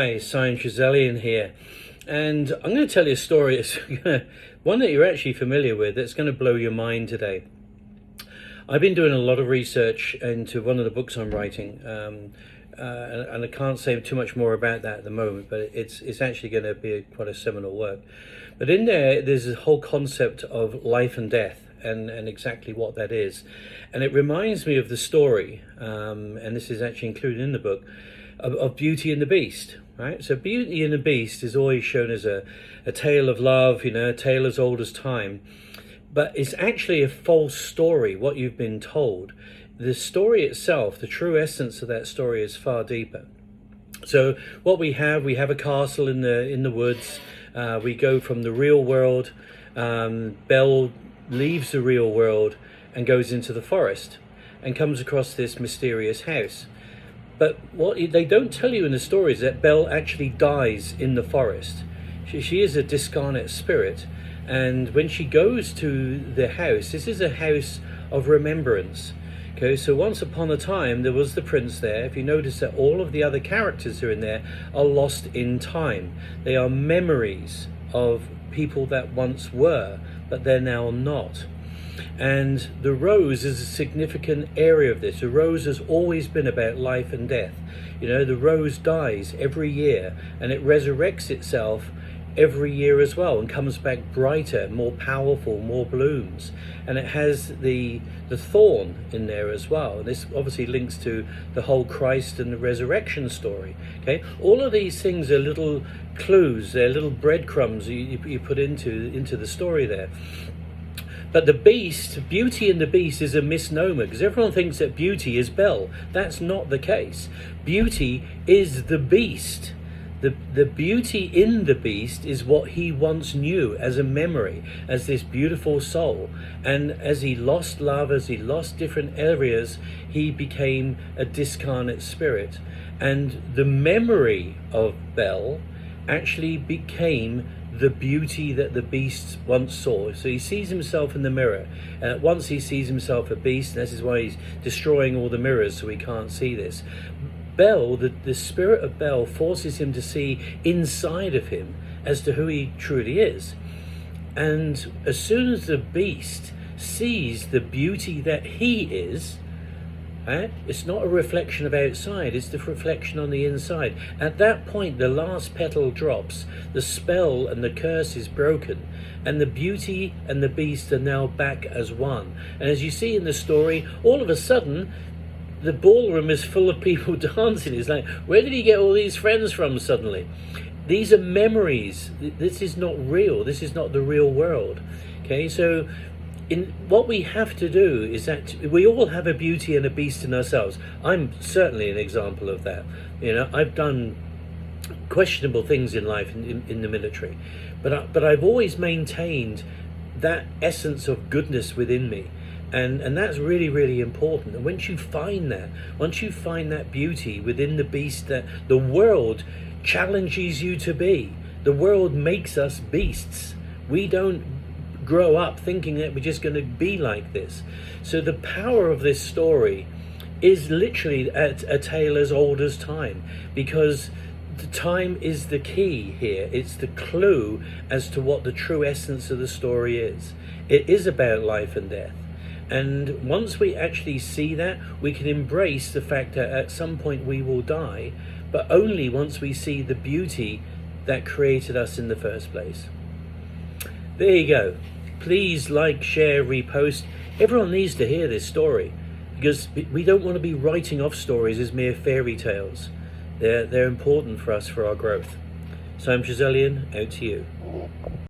Hi, Simon Trizelian here, and I'm going to tell you a story. It's one that you're actually familiar with. That's going to blow your mind today. I've been doing a lot of research into one of the books I'm writing, and I can't say too much more about that at the moment. But it's actually going to be quite a seminal work. But in there's a whole concept of life and death, and exactly what that is, and it reminds me of the story, and this is actually included in the book, of Beauty and the Beast. Right? So Beauty and the Beast is always shown as a tale of love, a tale as old as time. But it's actually a false story, what you've been told. The story itself, the true essence of that story, is far deeper. So what we have a castle in the woods. We go from the real world. Belle leaves the real world and goes into the forest and comes across this mysterious house. But what they don't tell you in the story is that Belle actually dies in the forest. She is a discarnate spirit. And when she goes to the house, this is a house of remembrance. Okay, so once upon a time, there was the prince there. If you notice that all of the other characters who are in there are lost in time. They are memories of people that once were, but they're now not. And the rose is a significant area of this. The rose has always been about life and death. The rose dies every year and it resurrects itself every year as well and comes back brighter, more powerful, more blooms. And it has the thorn in there as well. And this obviously links to the whole Christ and the resurrection story. Okay, all of these things are little clues, they're little breadcrumbs you put into the story there. But the beast, Beauty and the Beast, is a misnomer because everyone thinks that Beauty is Belle. That's not the case. Beauty is the beast. The beauty in the beast is what he once knew as a memory, as this beautiful soul. And as he lost love, as he lost different areas, he became a discarnate spirit. And the memory of Belle actually became the beauty that the beast once saw. So he sees himself in the mirror, and at once he sees himself a beast, and this is why he's destroying all the mirrors so he can't see this. Belle, the spirit of Belle, forces him to see inside of him as to who he truly is. And as soon as the beast sees the beauty that he is, it's not a reflection of outside, it's the reflection on the inside. At that point, the last petal drops, the spell and the curse is broken, and the beauty and the beast are now back as one. And as you see in the story, all of a sudden, the ballroom is full of people dancing. It's like, where did he get all these friends from suddenly? These are memories. This is not real. This is not the real world. Okay, so what we have to do is that we all have a beauty and a beast in ourselves. I'm certainly an example of that. I've done questionable things in life in the military, but I've always maintained that essence of goodness within me. And that's really, really important. And once you find that beauty within the beast that the world challenges you to be, the world makes us beasts. We don't grow up thinking that we're just going to be like this. So the power of this story is literally a tale as old as time, because the time is the key here. It's the clue as to what the true essence of the story is. It is about life and death. And once we actually see that, we can embrace the fact that at some point we will die, but only once we see the beauty that created us in the first place. There you go. Please like, share, repost. Everyone needs to hear this story, because we don't want to be writing off stories as mere fairy tales. They're important for us, for our growth. So I'm Trizelian, out to you.